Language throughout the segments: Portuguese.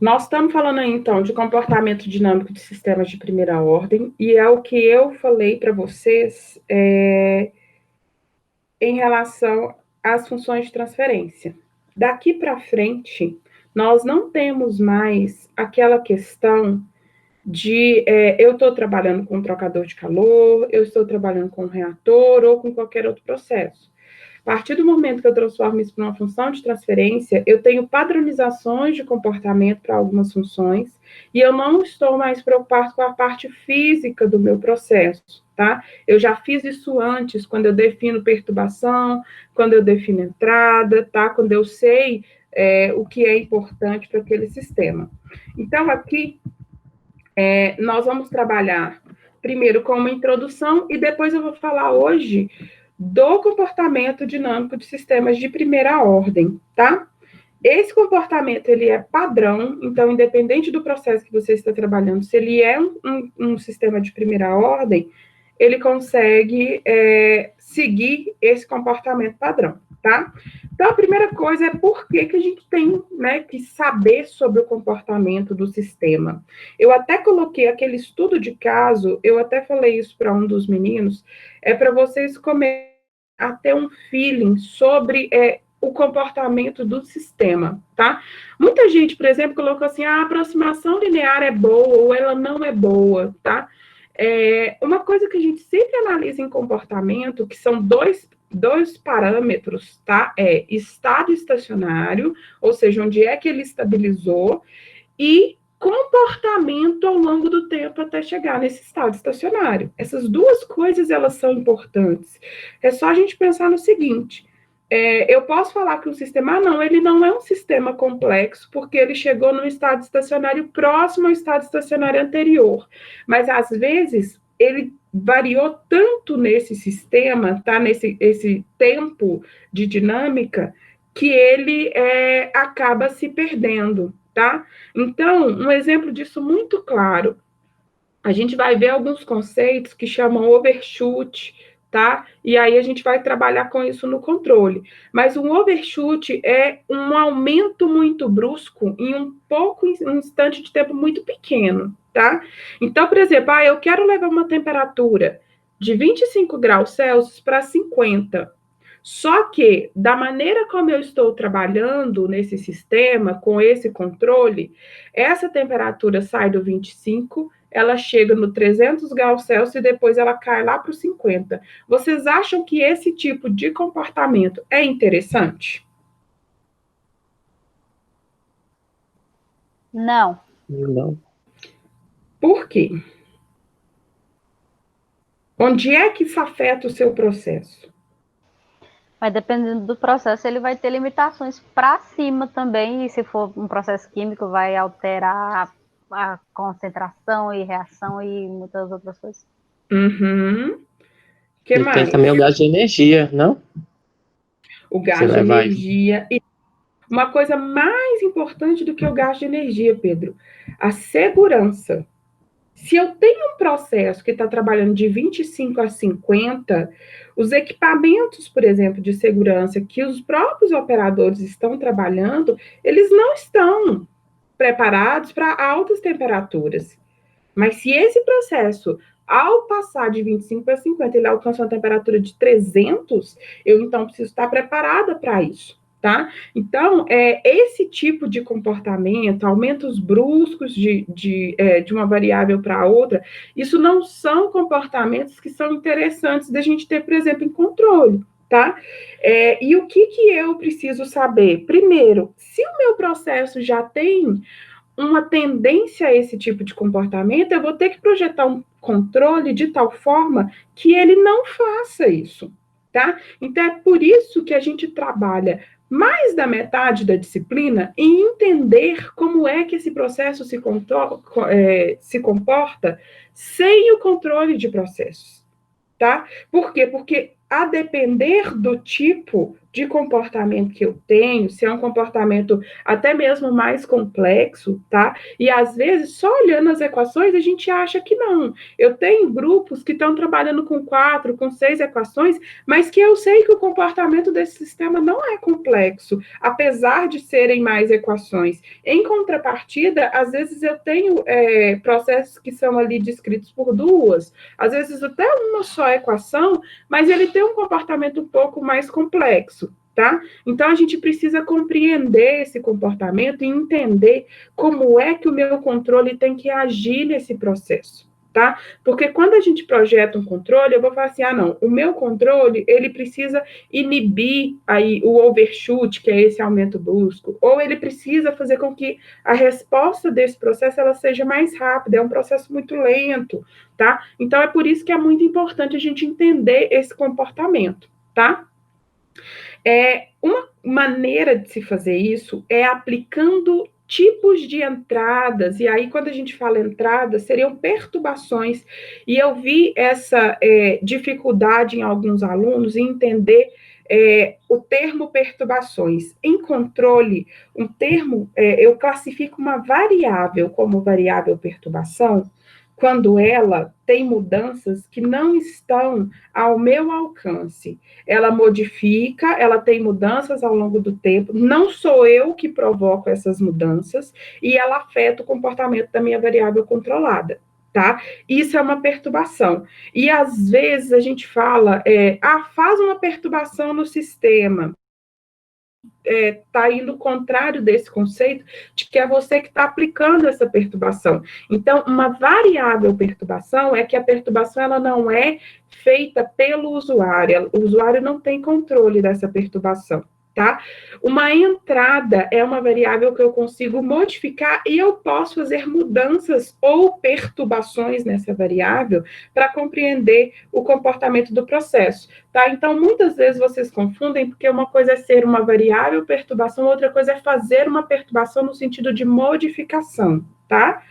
Nós estamos falando aí, então, de comportamento dinâmico de sistemas de primeira ordem, e é o que eu falei para vocês em relação às funções de transferência. Daqui para frente, nós não temos mais aquela questão de eu estou trabalhando com um trocador de calor, eu estou trabalhando com um reator ou com qualquer outro processo. A partir do momento que eu transformo isso para uma função de transferência, eu tenho padronizações de comportamento para algumas funções e eu não estou mais preocupado com a parte física do meu processo, tá? Eu já fiz isso antes, quando eu defino perturbação, quando eu defino entrada, tá? Quando eu sei o que é importante para aquele sistema. Então, aqui, nós vamos trabalhar primeiro com uma introdução e depois eu vou falar hoje do comportamento dinâmico de sistemas de primeira ordem, tá? Esse comportamento, ele é padrão, então, independente do processo que você está trabalhando, se ele é um sistema de primeira ordem, ele consegue seguir esse comportamento padrão, tá? Então, a primeira coisa é por que a gente tem, né, que saber sobre o comportamento do sistema. Eu até coloquei aquele estudo de caso, eu até falei isso para um dos meninos, para vocês começarem a ter um feeling sobre o comportamento do sistema, tá? Muita gente, por exemplo, colocou assim, a aproximação linear é boa ou ela não é boa, tá? Uma coisa que a gente sempre analisa em comportamento, que são dois parâmetros, tá? É estado estacionário, ou seja, onde é que ele estabilizou, e comportamento ao longo do tempo até chegar nesse estado estacionário. Essas duas coisas, elas são importantes. É só a gente pensar no seguinte, eu posso falar que o sistema, não, ele não é um sistema complexo, porque ele chegou num estado estacionário próximo ao estado estacionário anterior, mas às vezes ele variou tanto nesse sistema, tá, esse tempo de dinâmica, que ele acaba se perdendo, tá? Então, um exemplo disso muito claro, a gente vai ver alguns conceitos que chamam overshoot, tá? E aí a gente vai trabalhar com isso no controle. Mas um overshoot é um aumento muito brusco em um instante de tempo muito pequeno, tá? Então, por exemplo, eu quero levar uma temperatura de 25 graus Celsius para 50. Só que, da maneira como eu estou trabalhando nesse sistema, com esse controle, essa temperatura sai do 25, ela chega no 300 graus Celsius e depois ela cai lá para os 50. Vocês acham que esse tipo de comportamento é interessante? Não. Não. Por quê? Onde é que isso afeta o seu processo? Mas dependendo do processo, ele vai ter limitações para cima também. E se for um processo químico, vai alterar a concentração e reação e muitas outras coisas. Uhum. Que E tem mais? também o gás de energia, não? O Você gás de levar aí. energia. E uma coisa mais importante do que o gás de energia, Pedro, a segurança. Se eu tenho um processo que está trabalhando de 25 a 50, os equipamentos, por exemplo, de segurança que os próprios operadores estão trabalhando, eles não estão preparados para altas temperaturas. Mas se esse processo, ao passar de 25 para 50, ele alcança uma temperatura de 300, eu então preciso estar preparada para isso. Tá? Então, esse tipo de comportamento, aumentos bruscos de uma variável para outra, isso não são comportamentos que são interessantes da gente ter, por exemplo, em controle. Tá? E o que eu preciso saber? Primeiro, se o meu processo já tem uma tendência a esse tipo de comportamento, eu vou ter que projetar um controle de tal forma que ele não faça isso, tá? Então, é por isso que a gente trabalha mais da metade da disciplina em entender como é que esse processo se comporta sem o controle de processos, tá? Por quê? Porque a depender do tipo de comportamento que eu tenho, se é um comportamento até mesmo mais complexo, tá? E às vezes, só olhando as equações, a gente acha que não. Eu tenho grupos que estão trabalhando com 4, com 6 equações, mas que eu sei que o comportamento desse sistema não é complexo, apesar de serem mais equações. Em contrapartida, às vezes eu tenho processos que são ali descritos por duas, às vezes até uma só equação, mas ele tem um comportamento um pouco mais complexo, tá? Então, a gente precisa compreender esse comportamento e entender como é que o meu controle tem que agir nesse processo, tá? Porque quando a gente projeta um controle, eu vou falar assim, não, o meu controle, ele precisa inibir aí o overshoot, que é esse aumento brusco, ou ele precisa fazer com que a resposta desse processo, ela seja mais rápida, é um processo muito lento, tá? Então, é por isso que é muito importante a gente entender esse comportamento, tá? Uma maneira de se fazer isso é aplicando tipos de entradas, e aí quando a gente fala entradas, seriam perturbações, e eu vi essa dificuldade em alguns alunos em entender o termo perturbações. Em controle, um termo, eu classifico uma variável como variável perturbação, quando ela tem mudanças que não estão ao meu alcance. Ela modifica, ela tem mudanças ao longo do tempo, não sou eu que provoco essas mudanças, e ela afeta o comportamento da minha variável controlada, tá? Isso é uma perturbação. E às vezes a gente fala, faz uma perturbação no sistema, está indo contrário desse conceito de que é você que está aplicando essa perturbação. Então, uma variável perturbação é que a perturbação ela não é feita pelo usuário, o usuário não tem controle dessa perturbação, tá? Uma entrada é uma variável que eu consigo modificar e eu posso fazer mudanças ou perturbações nessa variável para compreender o comportamento do processo, tá? Então, muitas vezes vocês confundem, porque uma coisa é ser uma variável perturbação, outra coisa é fazer uma perturbação no sentido de modificação, tá?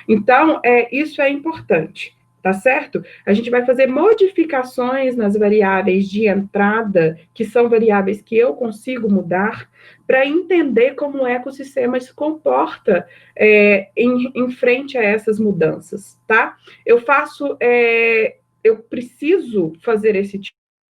Então, isso é importante. Tá certo? A gente vai fazer modificações nas variáveis de entrada, que são variáveis que eu consigo mudar, para entender como é que o sistema se comporta em frente a essas mudanças, tá? Eu preciso fazer esse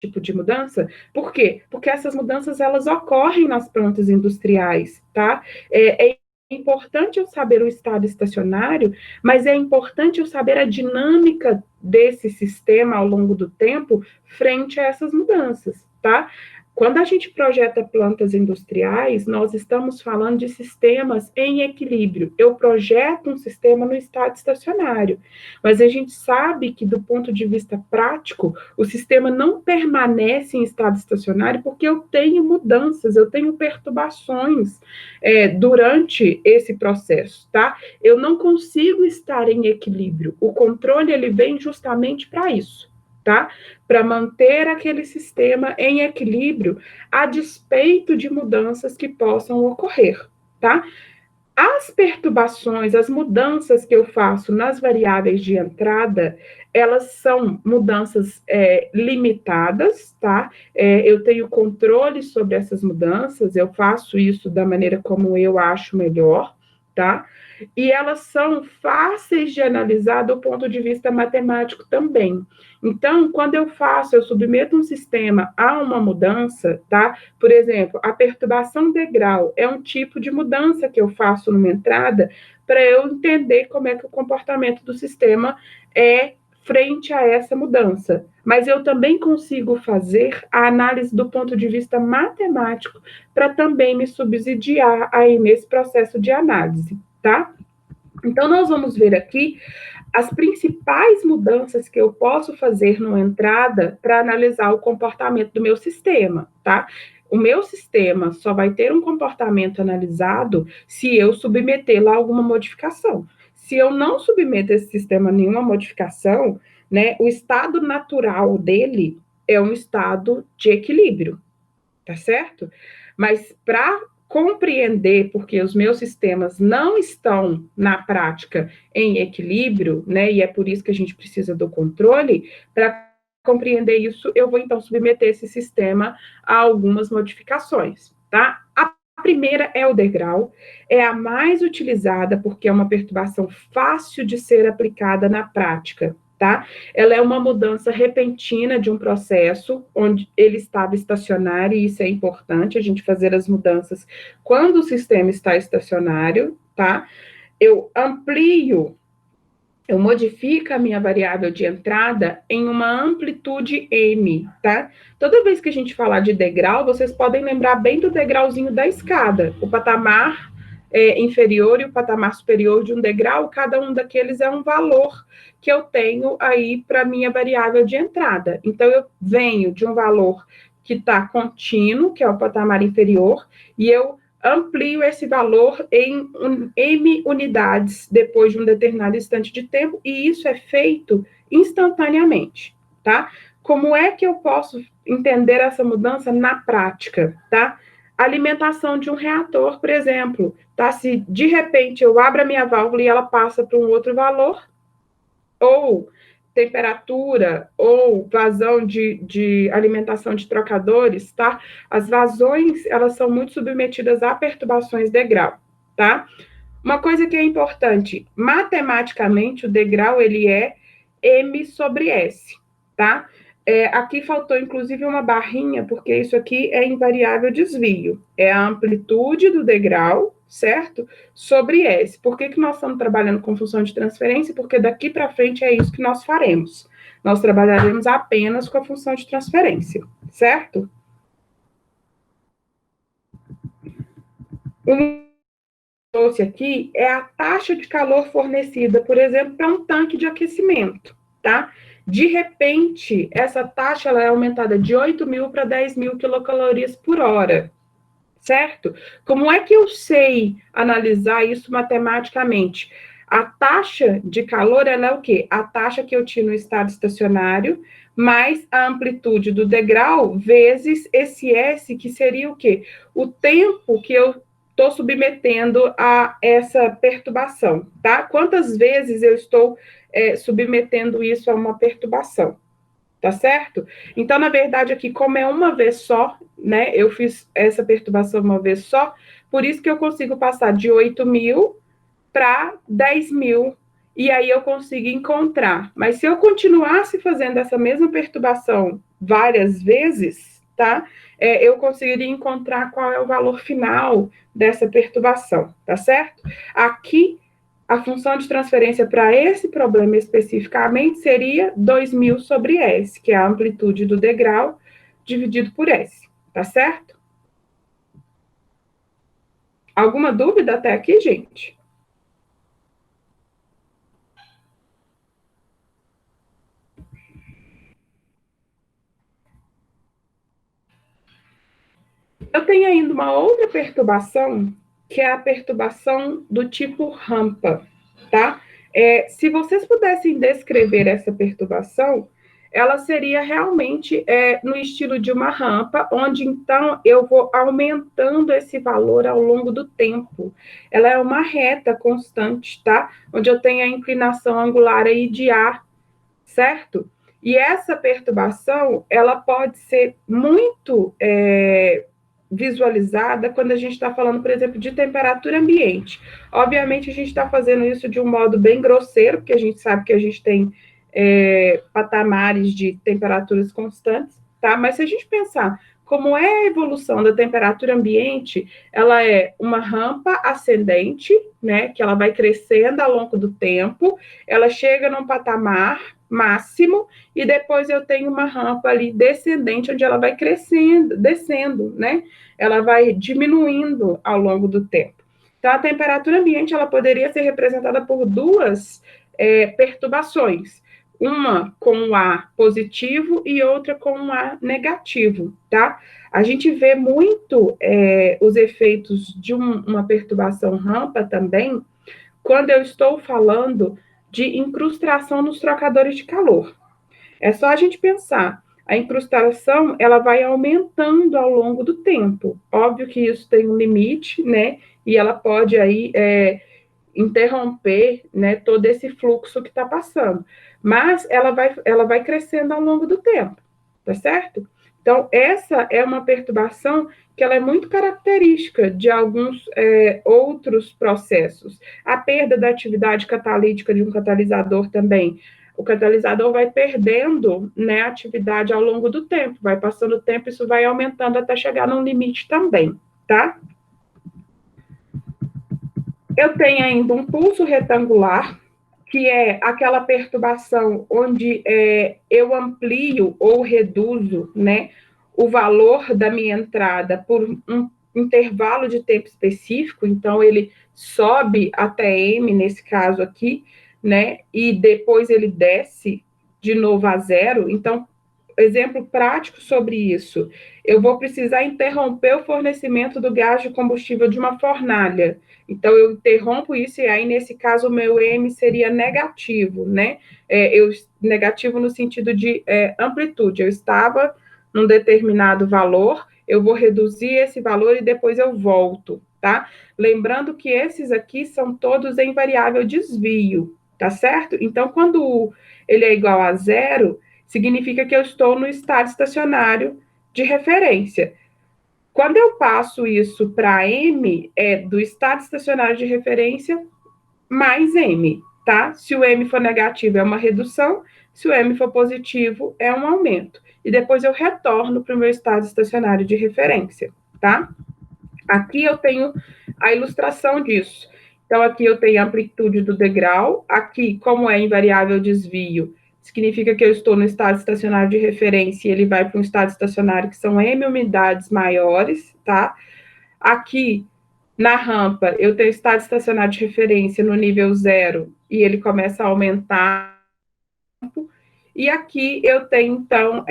tipo de mudança, por quê? Porque essas mudanças, elas ocorrem nas plantas industriais, tá? É importante eu saber o estado estacionário, mas é importante eu saber a dinâmica desse sistema ao longo do tempo frente a essas mudanças, tá? Quando a gente projeta plantas industriais, nós estamos falando de sistemas em equilíbrio. Eu projeto um sistema no estado estacionário, mas a gente sabe que, do ponto de vista prático, o sistema não permanece em estado estacionário porque eu tenho mudanças, eu tenho perturbações durante esse processo, tá? Eu não consigo estar em equilíbrio. O controle, ele vem justamente para isso, tá? Para manter aquele sistema em equilíbrio a despeito de mudanças que possam ocorrer, tá? As perturbações, as mudanças que eu faço nas variáveis de entrada, elas são mudanças limitadas, tá? Eu tenho controle sobre essas mudanças, eu faço isso da maneira como eu acho melhor, tá? E elas são fáceis de analisar do ponto de vista matemático também. Então, quando eu submeto um sistema a uma mudança, tá? Por exemplo, a perturbação degrau é um tipo de mudança que eu faço numa entrada para eu entender como é que o comportamento do sistema é frente a essa mudança. Mas eu também consigo fazer a análise do ponto de vista matemático para também me subsidiar aí nesse processo de análise, tá? Então, nós vamos ver aqui as principais mudanças que eu posso fazer numa entrada para analisar o comportamento do meu sistema, tá? O meu sistema só vai ter um comportamento analisado se eu submeter lá alguma modificação. Se eu não submeter esse sistema a nenhuma modificação, né, o estado natural dele é um estado de equilíbrio, tá certo? Mas para compreender porque os meus sistemas não estão na prática em equilíbrio, né? E é por isso que a gente precisa do controle para compreender isso, eu vou então submeter esse sistema a algumas modificações, tá? A primeira é o degrau, é a mais utilizada porque é uma perturbação fácil de ser aplicada na prática, tá? Ela é uma mudança repentina de um processo onde ele estava estacionário, e isso é importante, a gente fazer as mudanças quando o sistema está estacionário, tá? Eu modifico a minha variável de entrada em uma amplitude M, tá? Toda vez que a gente falar de degrau, vocês podem lembrar bem do degrauzinho da escada. O patamar inferior e o patamar superior de um degrau, cada um daqueles é um valor que eu tenho aí para minha variável de entrada. Então, eu venho de um valor que está contínuo, que é o patamar inferior, e eu amplio esse valor em M unidades depois de um determinado instante de tempo, e isso é feito instantaneamente, tá? Como é que eu posso entender essa mudança na prática, tá? Alimentação de um reator, por exemplo, tá? Se de repente eu abro a minha válvula e ela passa para um outro valor, ou temperatura, ou vazão de alimentação de trocadores, tá? As vazões, elas são muito submetidas a perturbações degrau, tá? Uma coisa que é importante, matematicamente, o degrau, ele é M sobre S, tá? Aqui faltou, inclusive, uma barrinha, porque isso aqui é invariável desvio. É a amplitude do degrau, certo? Sobre S. Por que nós estamos trabalhando com função de transferência? Porque daqui para frente é isso que nós faremos. Nós trabalharemos apenas com a função de transferência, certo? Trouxe aqui é a taxa de calor fornecida, por exemplo, para um tanque de aquecimento, tá? De repente, essa taxa ela é aumentada de 8.000 para 10.000 quilocalorias por hora, certo? Como é que eu sei analisar isso matematicamente? A taxa de calor, ela é o quê? A taxa que eu tinha no estado estacionário, mais a amplitude do degrau, vezes esse S, que seria o quê? O tempo que eu estou submetendo a essa perturbação, tá? Quantas vezes eu estou submetendo isso a uma perturbação, tá certo? Então, na verdade, aqui, como é uma vez só, né? Eu fiz essa perturbação uma vez só, por isso que eu consigo passar de 8.000 para 10.000, e aí eu consigo encontrar. Mas se eu continuasse fazendo essa mesma perturbação várias vezes, tá? Eu conseguiria encontrar qual é o valor final dessa perturbação, tá certo? Aqui, a função de transferência para esse problema especificamente seria 2.000 sobre S, que é a amplitude do degrau dividido por S, tá certo? Alguma dúvida até aqui, gente? Eu tenho ainda uma outra perturbação, que é a perturbação do tipo rampa, tá? Se vocês pudessem descrever essa perturbação, ela seria realmente no estilo de uma rampa, onde então eu vou aumentando esse valor ao longo do tempo. Ela é uma reta constante, tá? Onde eu tenho a inclinação angular aí de A, certo? E essa perturbação, ela pode ser muito visualizada quando a gente está falando, por exemplo, de temperatura ambiente. Obviamente, a gente está fazendo isso de um modo bem grosseiro, porque a gente sabe que a gente tem patamares de temperaturas constantes, tá? Mas se a gente pensar como é a evolução da temperatura ambiente, ela é uma rampa ascendente, né? Que ela vai crescendo ao longo do tempo, ela chega num patamar máximo, e depois eu tenho uma rampa ali descendente, onde ela vai crescendo, descendo, né? Ela vai diminuindo ao longo do tempo. Então, a temperatura ambiente, ela poderia ser representada por duas perturbações, uma com um A positivo e outra com um A negativo, tá? A gente vê muito os efeitos de uma perturbação rampa também, quando eu estou falando de incrustação nos trocadores de calor. É só a gente pensar, a incrustação, ela vai aumentando ao longo do tempo. Óbvio que isso tem um limite, né? E ela pode aí interromper, né, todo esse fluxo que está passando. Mas ela vai crescendo ao longo do tempo, tá certo? Então, essa é uma perturbação que ela é muito característica de alguns outros processos. A perda da atividade catalítica de um catalisador também. O catalisador vai perdendo, né, atividade ao longo do tempo, vai passando o tempo, isso vai aumentando até chegar num limite também, tá? Eu tenho ainda um pulso retangular, que é aquela perturbação onde eu amplio ou reduzo, né, o valor da minha entrada por um intervalo de tempo específico, então ele sobe até M, nesse caso aqui, né, e depois ele desce de novo a zero. Então, exemplo prático sobre isso, eu vou precisar interromper o fornecimento do gás de combustível de uma fornalha. Então, eu interrompo isso e aí, nesse caso, o meu M seria negativo, né? Negativo no sentido de amplitude. Eu estava num determinado valor, eu vou reduzir esse valor e depois eu volto, tá? Lembrando que esses aqui são todos em variável desvio, tá certo? Então, quando ele é igual a zero, significa que eu estou no estado estacionário de referência. Quando eu passo isso para M, é do estado estacionário de referência mais M, tá? Se o M for negativo, é uma redução, se o M for positivo, é um aumento. E depois eu retorno para o meu estado estacionário de referência, tá? Aqui eu tenho a ilustração disso. Então, aqui eu tenho a amplitude do degrau. Aqui, como é invariável desvio, significa que eu estou no estado estacionário de referência e ele vai para um estado estacionário que são M unidades maiores, tá? Aqui, na rampa, eu tenho estado estacionário de referência no nível 0 e ele começa a aumentar. E aqui eu tenho, então,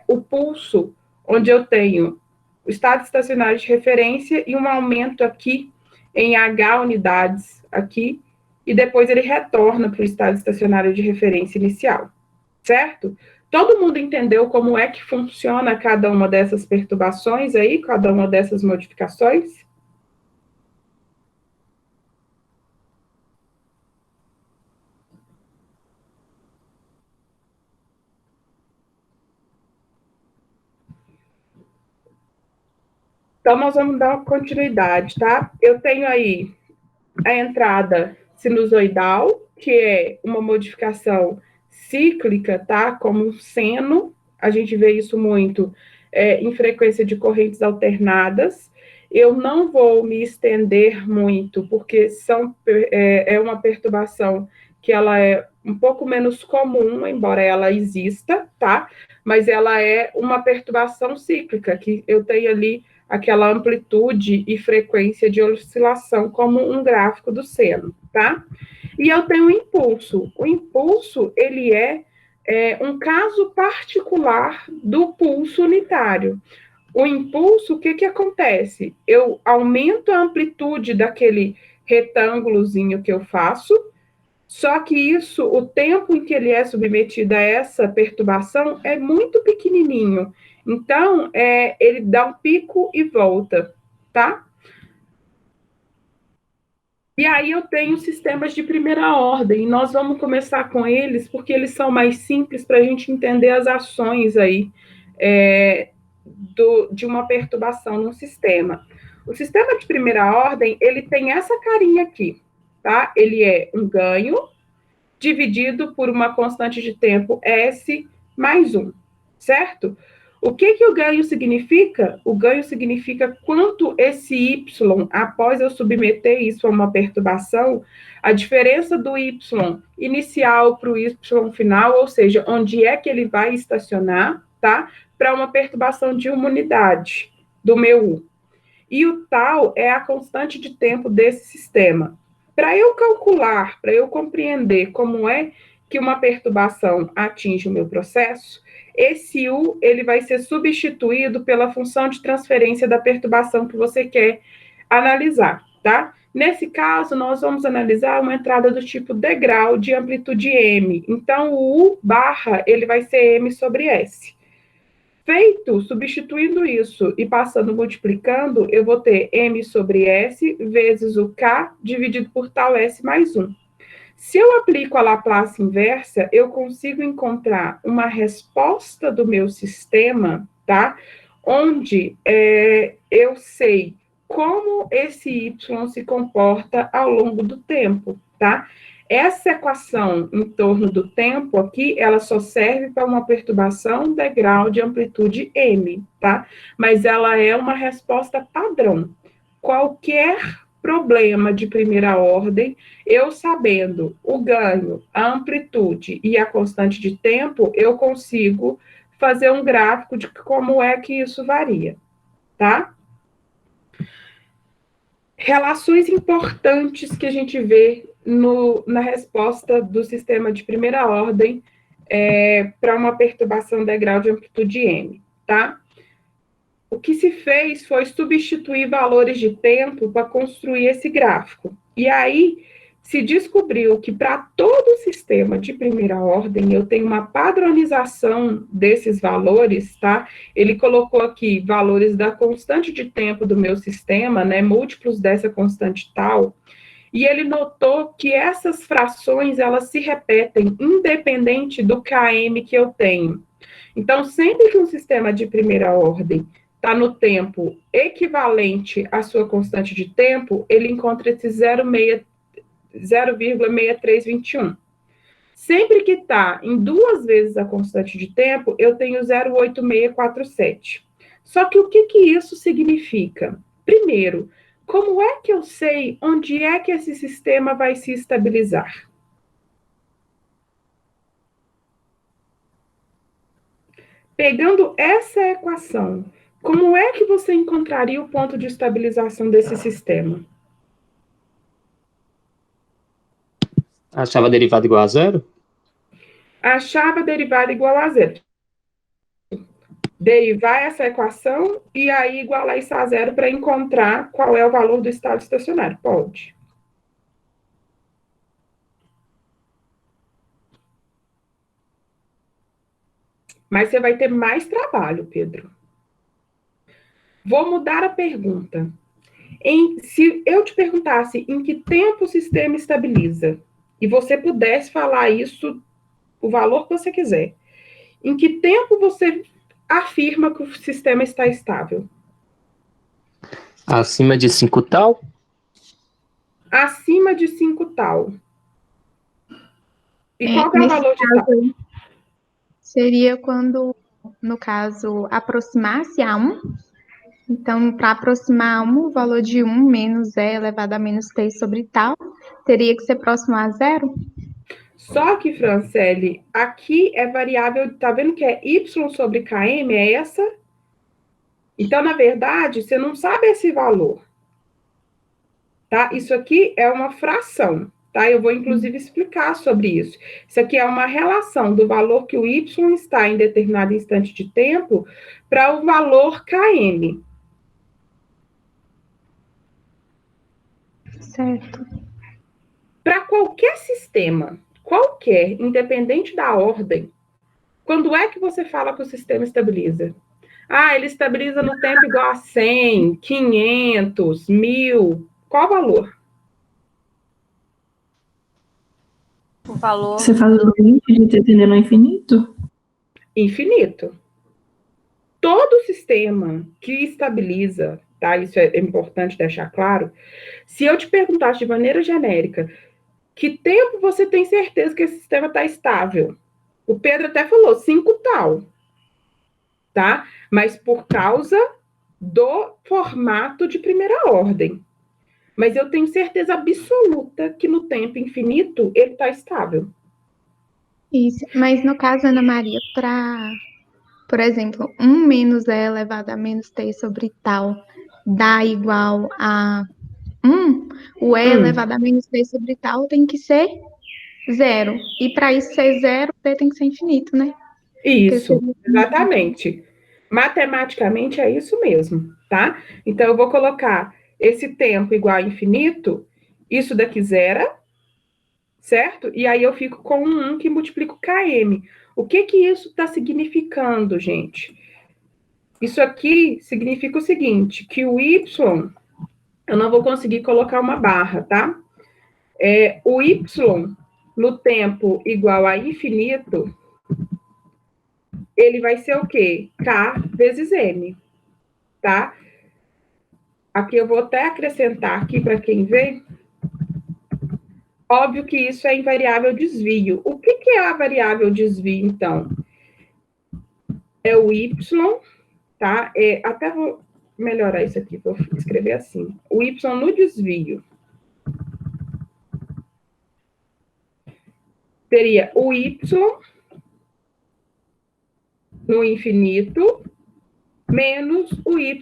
o pulso, onde eu tenho o estado estacionário de referência e um aumento aqui em H unidades aqui, e depois ele retorna para o estado estacionário de referência inicial, certo? Todo mundo entendeu como é que funciona cada uma dessas perturbações aí, cada uma dessas modificações? Então, nós vamos dar uma continuidade, tá? Eu tenho aí a entrada sinusoidal, que é uma modificação cíclica, tá? Como um seno, a gente vê isso muito em frequência de correntes alternadas. Eu não vou me estender muito, porque é uma perturbação que ela é um pouco menos comum, embora ela exista, tá? Mas ela é uma perturbação cíclica, que eu tenho ali aquela amplitude e frequência de oscilação como um gráfico do seno, tá? E eu tenho o impulso. O impulso, ele é um caso particular do pulso unitário. O impulso, o que que acontece? Eu aumento a amplitude daquele retângulozinho que eu faço, só que isso, o tempo em que ele é submetido a essa perturbação é muito pequenininho. Então, ele dá um pico e volta, tá? E aí eu tenho sistemas de primeira ordem. E nós vamos começar com eles, porque eles são mais simples para a gente entender as ações aí de uma perturbação no sistema. O sistema de primeira ordem, ele tem essa carinha aqui, tá? Ele é um ganho dividido por uma constante de tempo S mais 1, certo? O que que o ganho significa? O ganho significa quanto esse Y, após eu submeter isso a uma perturbação, a diferença do Y inicial para o Y final, ou seja, onde é que ele vai estacionar, tá? Para uma perturbação de uma unidade do meu U. E o tal é a constante de tempo desse sistema. Para eu calcular, para eu compreender como é que uma perturbação atinge o meu processo, esse U ele vai ser substituído pela função de transferência da perturbação que você quer analisar, tá? Nesse caso, nós vamos analisar uma entrada do tipo degrau de amplitude M. Então, o U barra, ele vai ser M sobre S. Feito, substituindo isso e passando multiplicando, eu vou ter m sobre s vezes o k dividido por tal s mais 1. Se eu aplico a Laplace inversa, eu consigo encontrar uma resposta do meu sistema, tá? Onde eu sei como esse y se comporta ao longo do tempo, tá? Essa equação em torno do tempo aqui, ela só serve para uma perturbação degrau de amplitude m, tá? Mas ela é uma resposta padrão. Qualquer problema de primeira ordem, eu sabendo o ganho, a amplitude e a constante de tempo, eu consigo fazer um gráfico de como é que isso varia, tá? Relações importantes que a gente vê na resposta do sistema de primeira ordem para uma perturbação degrau de amplitude m, tá? O que se fez foi substituir valores de tempo para construir esse gráfico. E aí se descobriu que para todo sistema de primeira ordem eu tenho uma padronização desses valores, tá? Ele colocou aqui valores da constante de tempo do meu sistema, né, múltiplos dessa constante tal, e ele notou que essas frações elas se repetem independente do km que eu tenho. Então, sempre que um sistema de primeira ordem está no tempo equivalente à sua constante de tempo, ele encontra esse 0,6321. Sempre que está em 2 vezes a constante de tempo, eu tenho 0,8647. Só que o que isso significa? Primeiro, como é que eu sei onde é que esse sistema vai se estabilizar? Pegando essa equação, como é que você encontraria o ponto de estabilização desse sistema? Achava a derivada igual a zero? Achava a derivada igual a zero. Derivar essa equação e aí igualar isso a zero para encontrar qual é o valor do estado estacionário. Pode. Mas você vai ter mais trabalho, Pedro. Vou mudar a pergunta. Se eu te perguntasse em que tempo o sistema estabiliza, e você pudesse falar isso, o valor que você quiser, em que tempo você afirma que o sistema está estável? Acima de 5 tal? Acima de 5 tal. E qual é o Nesse valor de tal? caso, seria quando, no caso, aproximasse a 1. Então, para aproximar a 1, o valor de 1 menos e elevado a menos t sobre tal, teria que ser próximo a zero? Só que, Franciele, aqui é variável, tá vendo que é y sobre km, é essa? Então, na verdade, você não sabe esse valor. Tá? Isso aqui é uma fração, tá? Eu vou, inclusive, explicar sobre isso. Isso aqui é uma relação do valor que o y está em determinado instante de tempo para o valor km. Certo. Para qualquer sistema, qualquer, independente da ordem, quando é que você fala que o sistema estabiliza? Ah, ele estabiliza no tempo igual a 100, 500, 1000. Qual o valor? O valor Você faz o limite de ter tendendo ao infinito? Infinito. Todo sistema que estabiliza, tá? Isso é importante deixar claro. Se eu te perguntasse de maneira genérica, que tempo você tem certeza que esse sistema está estável? O Pedro até falou 5 tal, tá? Mas por causa do formato de primeira ordem. Mas eu tenho certeza absoluta que no tempo infinito ele está estável. Isso. Mas no caso, Ana Maria, por exemplo, 1 menos e elevado a menos t sobre tal dá igual a 1, o e elevado a menos t sobre tal tem que ser zero. E para isso ser zero, t tem que ser infinito, né? Isso, exatamente. Matematicamente é isso mesmo, tá? Então, eu vou colocar esse tempo igual a infinito, isso daqui zera, certo? E aí eu fico com um que multiplica o km. O que isso está significando, gente? Isso aqui significa o seguinte, que o y, eu não vou conseguir colocar uma barra, tá? O y no tempo igual a infinito, ele vai ser o quê? K vezes M, tá? Aqui eu vou até acrescentar aqui para quem vê. Óbvio que isso é em variável desvio. O que é a variável desvio, então? É o y, tá? Até vou melhorar isso aqui, vou escrever assim. O y no desvio seria o y no infinito menos o y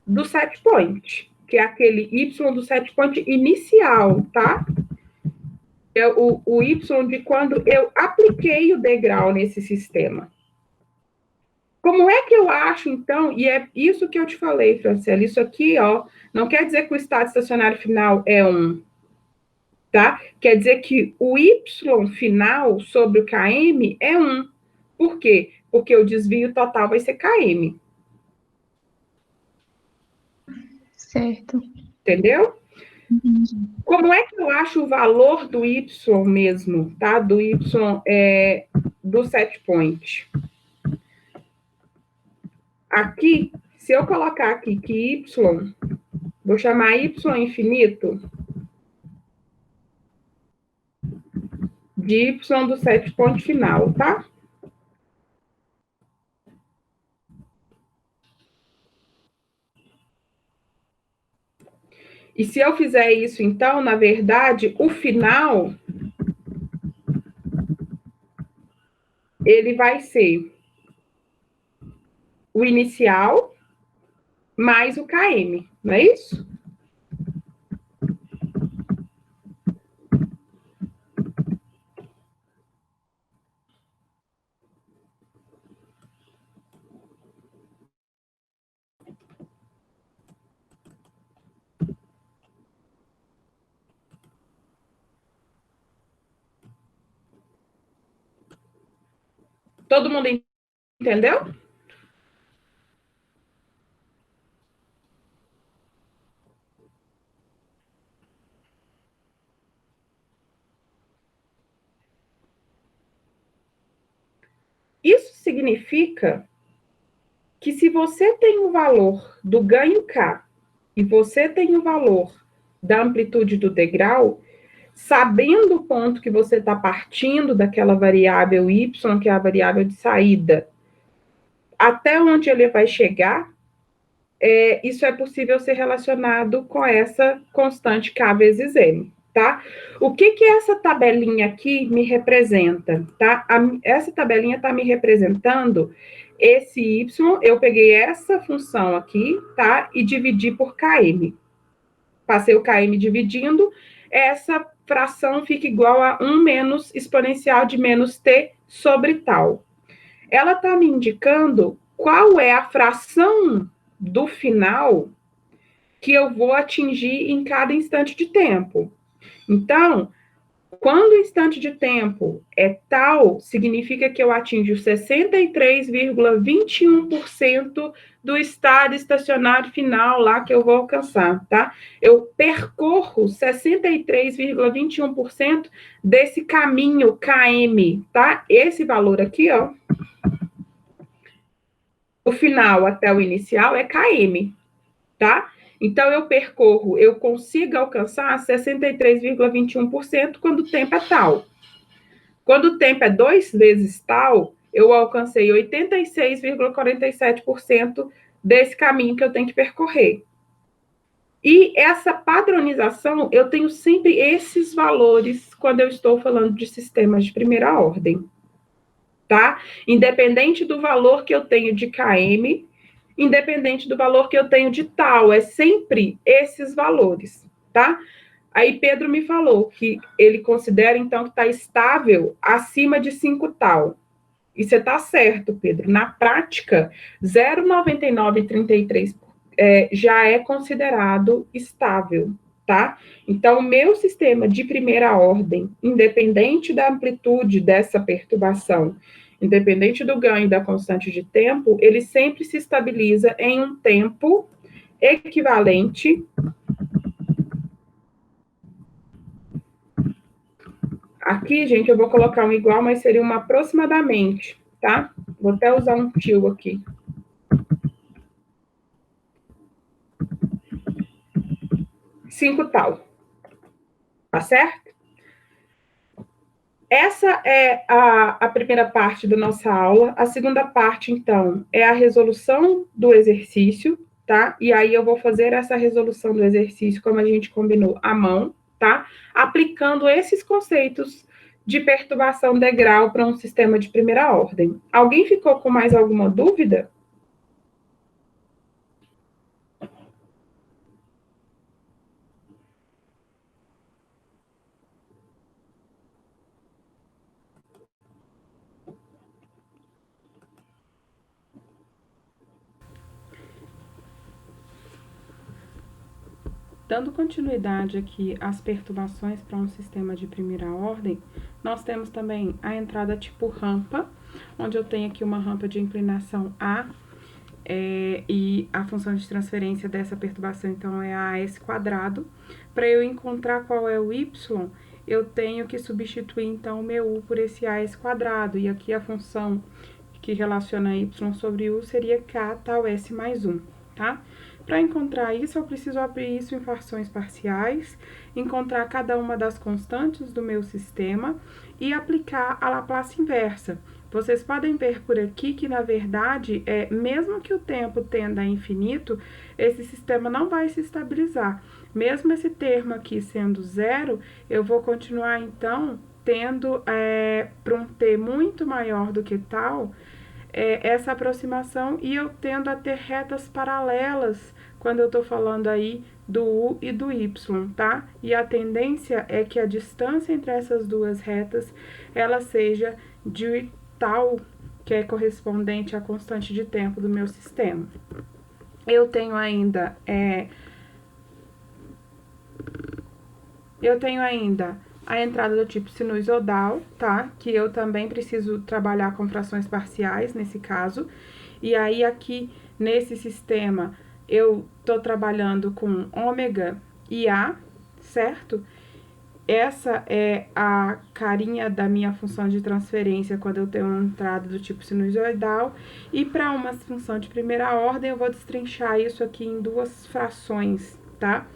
do set point, que é aquele y do set point inicial, tá? É o y de quando eu apliquei o degrau nesse sistema. Como é que eu acho, então, e é isso que eu te falei, Franciela, isso aqui, ó, não quer dizer que o estado estacionário final é 1, tá? Quer dizer que o y final sobre o km é 1. Por quê? Porque o desvio total vai ser km. Certo. Entendeu? Como é que eu acho o valor do y mesmo, tá? Do y do set point. Aqui, se eu colocar aqui que y, vou chamar y infinito de y do set point final, tá? E se eu fizer isso, então, na verdade, o final, ele vai ser o inicial mais o km, não é isso? Todo mundo entendeu? Isso significa que se você tem o valor do ganho K e você tem o valor da amplitude do degrau, sabendo o ponto que você está partindo daquela variável y, que é a variável de saída, até onde ele vai chegar, isso é possível ser relacionado com essa constante K vezes M, tá? O que essa tabelinha aqui me representa, tá? Essa tabelinha está me representando esse y, eu peguei essa função aqui, tá? E dividi por km. Passei o km dividindo, essa fração fica igual a 1 menos exponencial de menos t sobre tal. Ela está me indicando qual é a fração do final que eu vou atingir em cada instante de tempo. Então, quando o instante de tempo é tal, significa que eu atinjo 63,21% do estado estacionário final lá que eu vou alcançar, tá? Eu percorro 63,21% desse caminho km, tá? Esse valor aqui, ó, o final até o inicial é km, tá? Então, eu consigo alcançar 63,21% quando o tempo é tal. Quando o tempo é 2 vezes tal, eu alcancei 86,47% desse caminho que eu tenho que percorrer. E essa padronização, eu tenho sempre esses valores quando eu estou falando de sistemas de primeira ordem, tá? Independente do valor que eu tenho de km, independente do valor que eu tenho de tal, é sempre esses valores, tá? Aí Pedro me falou que ele considera, então, que está estável acima de 5 tal. E você está certo, Pedro. Na prática, 0,9933 já é considerado estável, tá? Então, o meu sistema de primeira ordem, independente da amplitude dessa perturbação, independente do ganho da constante de tempo, ele sempre se estabiliza em um tempo equivalente aqui, gente, eu vou colocar um igual, mas seria uma aproximadamente, tá? Vou até usar um tio aqui. Cinco tal. Tá certo? Essa é a primeira parte da nossa aula. A segunda parte, então, é a resolução do exercício, tá? E aí eu vou fazer essa resolução do exercício, como a gente combinou, à mão, tá? Aplicando esses conceitos de perturbação de grau para um sistema de primeira ordem. Alguém ficou com mais alguma dúvida? Dando continuidade aqui às perturbações para um sistema de primeira ordem, nós temos também a entrada tipo rampa, onde eu tenho aqui uma rampa de inclinação A, e a função de transferência dessa perturbação, então, é AS quadrado. Para eu encontrar qual é o Y, eu tenho que substituir, então, o meu U por esse AS quadrado, e aqui a função que relaciona Y sobre U seria K tal S mais 1, tá? Para encontrar isso, eu preciso abrir isso em frações parciais, encontrar cada uma das constantes do meu sistema e aplicar a Laplace inversa. Vocês podem ver por aqui que, na verdade, mesmo que o tempo tenda a infinito, esse sistema não vai se estabilizar. Mesmo esse termo aqui sendo zero, eu vou continuar, então, tendo, para um t muito maior do que tal, essa aproximação, e eu tendo a ter retas paralelas quando eu estou falando aí do U e do Y, tá? E a tendência é que a distância entre essas duas retas, ela seja de tal, que é correspondente à constante de tempo do meu sistema. Eu tenho ainda a entrada do tipo sinusoidal, tá? Que eu também preciso trabalhar com frações parciais nesse caso. E aí, aqui, nesse sistema, eu tô trabalhando com ômega e A, certo? Essa é a carinha da minha função de transferência quando eu tenho uma entrada do tipo sinusoidal. E para uma função de primeira ordem, eu vou destrinchar isso aqui em duas frações, tá?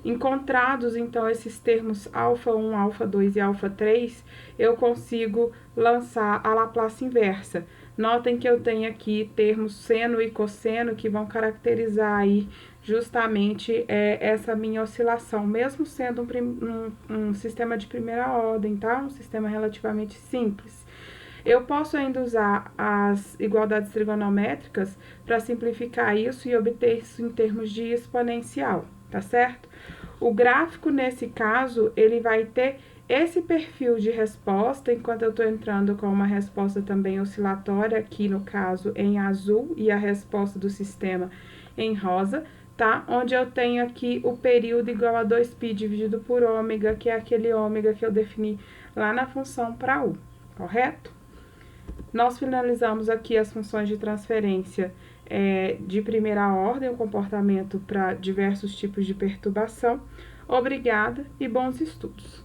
Encontrados, então, esses termos α1, α2 e α3, eu consigo lançar a Laplace inversa. Notem que eu tenho aqui termos seno e cosseno que vão caracterizar aí justamente essa minha oscilação, mesmo sendo um sistema de primeira ordem, tá? Um sistema relativamente simples. Eu posso ainda usar as igualdades trigonométricas para simplificar isso e obter isso em termos de exponencial, tá certo? O gráfico, nesse caso, ele vai ter esse perfil de resposta, enquanto eu estou entrando com uma resposta também oscilatória, aqui no caso em azul, e a resposta do sistema em rosa, tá? Onde eu tenho aqui o período igual a 2π dividido por ômega, que é aquele ômega que eu defini lá na função para U, correto? Nós finalizamos aqui as funções de transferência de primeira ordem, o comportamento para diversos tipos de perturbação. Obrigada e bons estudos!